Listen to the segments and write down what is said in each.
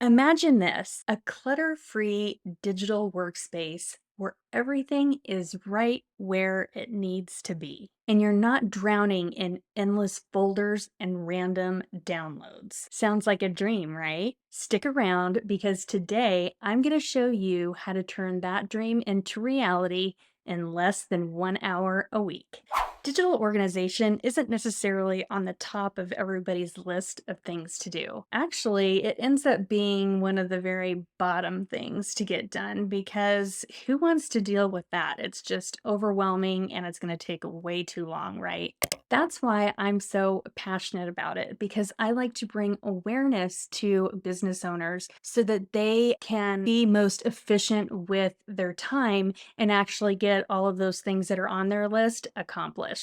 Imagine this, a clutter-free digital workspace where everything is right where it needs to be. And you're not drowning in endless folders and random downloads. Sounds like a dream, right? Stick around because today I'm going to show you how to turn that dream into reality in less than 1 hour a week. Digital organization isn't necessarily on the top of everybody's list of things to do. Actually, it ends up being one of the very bottom things to get done because who wants to deal with that? It's just overwhelming and it's going to take way too long, right? That's why I'm so passionate about it because I like to bring awareness to business owners so that they can be most efficient with their time and actually get all of those things that are on their list accomplished.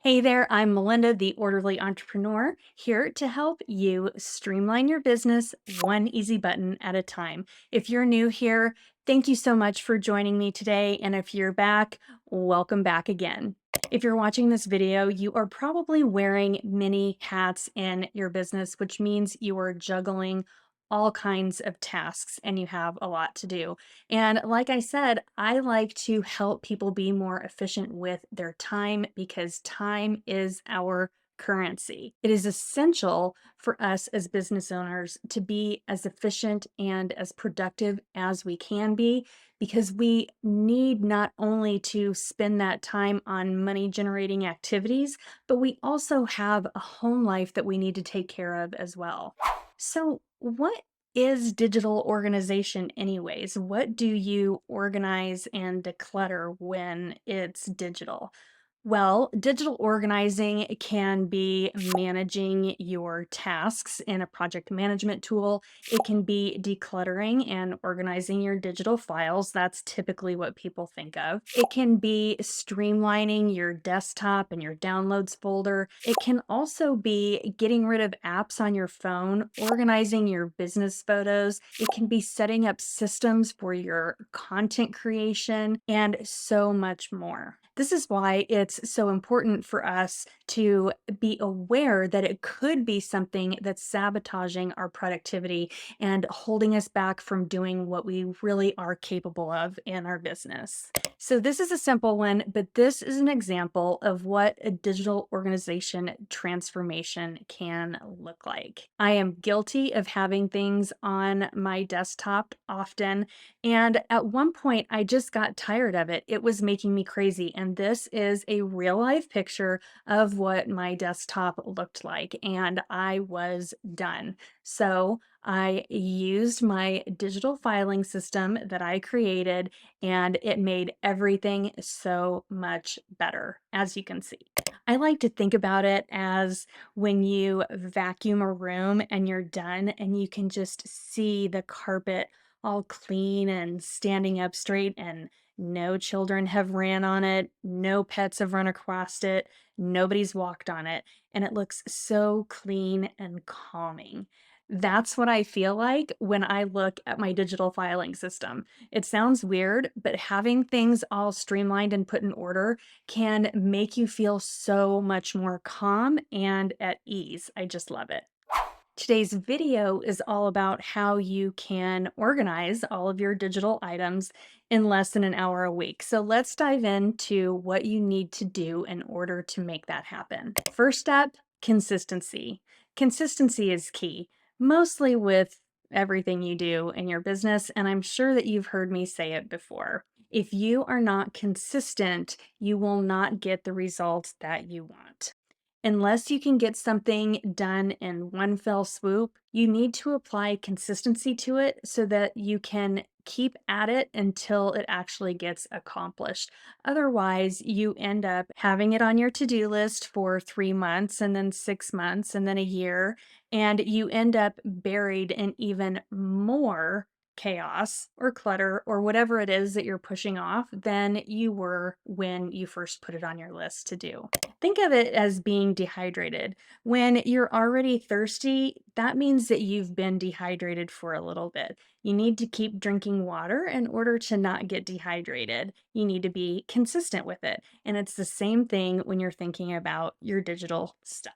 Hey there, I'm Melinda, the Orderly Entrepreneur, here to help you streamline your business one easy button at a time. If you're new here, thank you so much for joining me today. And if you're back, welcome back again. If you're watching this video, you are probably wearing many hats in your business, which means you are juggling all kinds of tasks and you have a lot to do. And like I said, I like to help people be more efficient with their time because time is our currency. It is essential for us as business owners to be as efficient and as productive as we can be because we need not only to spend that time on money generating activities, but we also have a home life that we need to take care of as well. So, what is digital organization, anyways? What do you organize and declutter when it's digital? Well, digital organizing can be managing your tasks in a project management tool. It can be decluttering and organizing your digital files. That's typically what people think of. It can be streamlining your desktop and your downloads folder. It can also be getting rid of apps on your phone, organizing your business photos. It can be setting up systems for your content creation, and so much more. This is why it's so important for us to be aware that it could be something that's sabotaging our productivity and holding us back from doing what we really are capable of in our business. So, this is a simple one, but this is an example of what a digital organization transformation can look like. I am guilty of having things on my desktop often, and at one point, I just got tired of it. It was making me crazy. And this is a real life picture of what my desktop looked like. And I was done. So I used my digital filing system that I created, and it made everything so much better, as you can see. I like to think about it as when you vacuum a room and you're done, and you can just see the carpet all clean and standing up straight, and no children have ran on it, no pets have run across it, nobody's walked on it, and it looks so clean and calming. That's what I feel like when I look at my digital filing system. It sounds weird, but having things all streamlined and put in order can make you feel so much more calm and at ease. I just love it. Today's video is all about how you can organize all of your digital items in less than an hour a week. So let's dive into what you need to do in order to make that happen. First step, consistency. Consistency is key, mostly with everything you do in your business, and I'm sure that you've heard me say it before. If you are not consistent, you will not get the results that you want. Unless you can get something done in one fell swoop, you need to apply consistency to it so that you can keep at it until it actually gets accomplished. Otherwise, you end up having it on your to-do list for 3 months and then 6 months and then a year, and you end up buried in even more chaos or clutter or whatever it is that you're pushing off than you were when you first put it on your list to do. Think of it as being dehydrated. When you're already thirsty, that means that you've been dehydrated for a little bit. You need to keep drinking water in order to not get dehydrated. You need to be consistent with it. And it's the same thing when you're thinking about your digital stuff.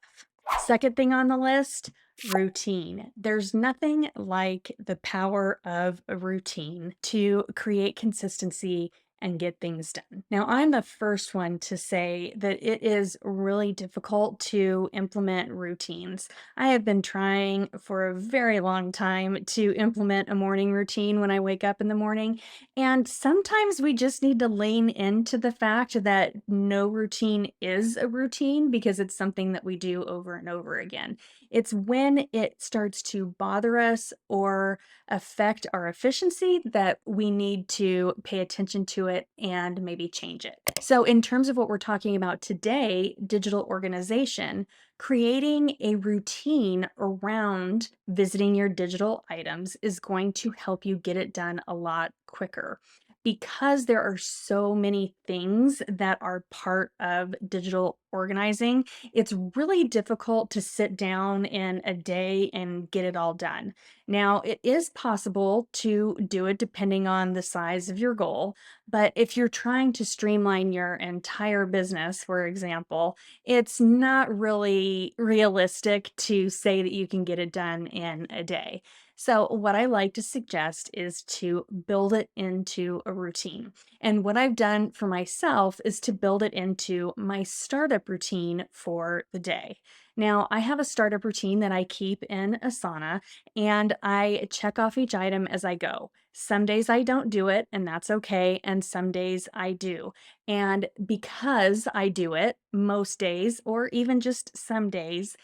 Second thing on the list, routine. There's nothing like the power of a routine to create consistency and get things done. Now, I'm the first one to say that it is really difficult to implement routines. I have been trying for a very long time to implement a morning routine when I wake up in the morning. And sometimes we just need to lean into the fact that no routine is a routine because it's something that we do over and over again. It's when it starts to bother us or affect our efficiency that we need to pay attention to it and maybe change it. So, in terms of what we're talking about today, digital organization, creating a routine around visiting your digital items is going to help you get it done a lot quicker. Because there are so many things that are part of digital organizing, it's really difficult to sit down in a day and get it all done. Now, it is possible to do it depending on the size of your goal, but if you're trying to streamline your entire business, for example, it's not really realistic to say that you can get it done in a day. So, what I like to suggest is to build it into a routine. And what I've done for myself is to build it into my startup routine for the day. Now, I have a startup routine that I keep in Asana, and I check off each item as I go. Some days I don't do it, and that's okay. And some days I do. And because I do it most days, or even just some days,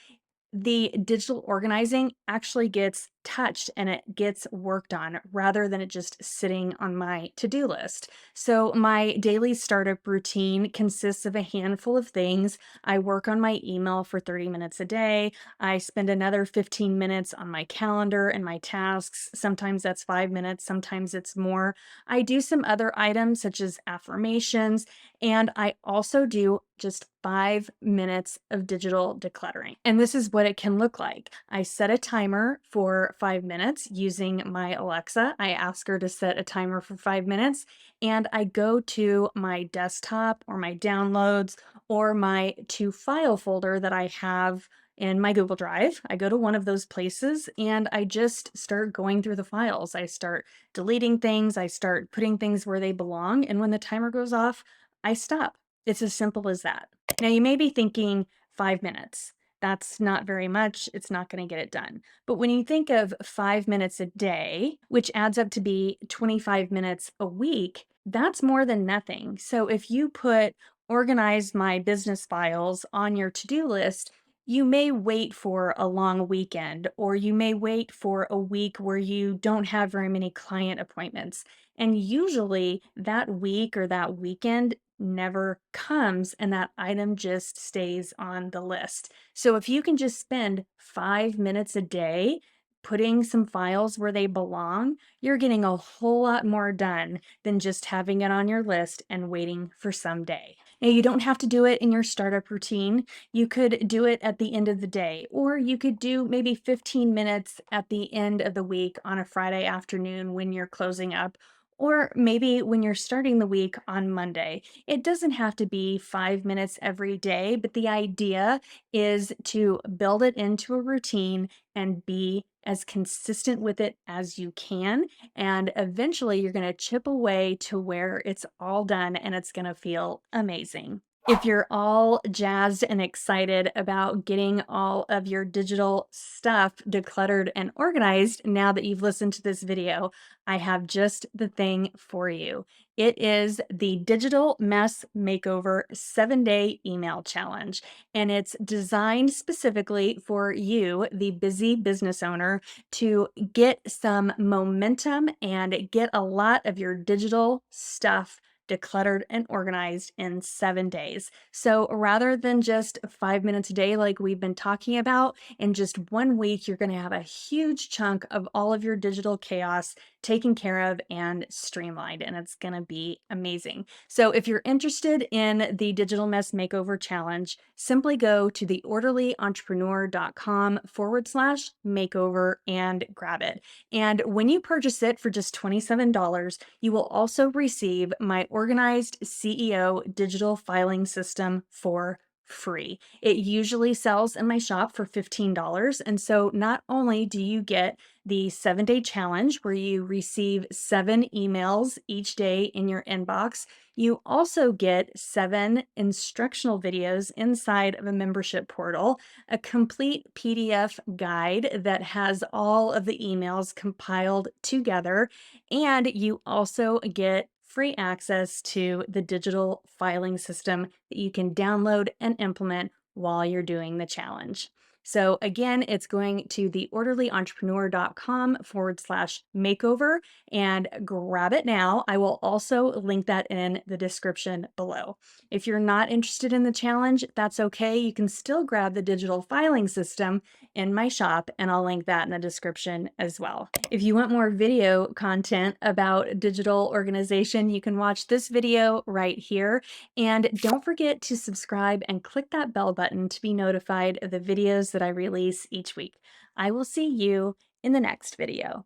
the digital organizing actually gets touched and it gets worked on rather than it just sitting on my to-do list. So my daily startup routine consists of a handful of things. I work on my email for 30 minutes a day. I spend another 15 minutes on my calendar and my tasks. Sometimes that's 5 minutes, sometimes it's more. I do some other items such as affirmations, and I also do just 5 minutes of digital decluttering. And this is what it can look like. I set a timer for 5 minutes using my Alexa. I ask her to set a timer for 5 minutes, and I go to my desktop or my downloads or my to file folder that I have in my Google Drive. I go to one of those places and I just start going through the files. I start deleting things, I start putting things where they belong. And when the timer goes off, I stop. It's as simple as that. Now, you may be thinking 5 minutes. That's not very much. It's not going to get it done. But when you think of 5 minutes a day, which adds up to be 25 minutes a week, that's more than nothing. So if you put organize my business files on your to do list, you may wait for a long weekend, or you may wait for a week where you don't have very many client appointments. And usually that week or that weekend never comes and that item just stays on the list. So if you can just spend 5 minutes a day putting some files where they belong, you're getting a whole lot more done than just having it on your list and waiting for someday. Now, you don't have to do it in your startup routine. You could do it at the end of the day, or you could do maybe 15 minutes at the end of the week on a Friday afternoon when you're closing up, or maybe when you're starting the week on Monday. It doesn't have to be 5 minutes every day, but the idea is to build it into a routine and be as consistent with it as you can. And eventually, you're going to chip away to where it's all done and it's going to feel amazing. If you're all jazzed and excited about getting all of your digital stuff decluttered and organized now that you've listened to this video, I have just the thing for you. It is the Digital Mess Makeover 7-Day Email Challenge, and it's designed specifically for you, the busy business owner, to get some momentum and get a lot of your digital stuff decluttered and organized in 7 days. So rather than just 5 minutes a day, like we've been talking about, in just 1 week, you're going to have a huge chunk of all of your digital chaos taken care of and streamlined, and it's going to be amazing. So if you're interested in the Digital Mess Makeover Challenge, simply go to theorderlyentrepreneur.com/makeover and grab it. And when you purchase it for just $27, you will also receive my organized CEO digital filing system for free. It usually sells in my shop for $15. And so not only do you get the 7-day challenge where you receive 7 emails each day in your inbox, you also get 7 instructional videos inside of a membership portal, a complete PDF guide that has all of the emails compiled together, and you also get free access to the digital filing system that you can download and implement while you're doing the challenge. So again, it's going to theorderlyentrepreneur.com/makeover and grab it now. I will also link that in the description below. If you're not interested in the challenge, that's okay. You can still grab the digital filing system in my shop, and I'll link that in the description as well. If you want more video content about digital organization, you can watch this video right here. And don't forget to subscribe and click that bell button to be notified of the videos that I release each week. I will see you in the next video.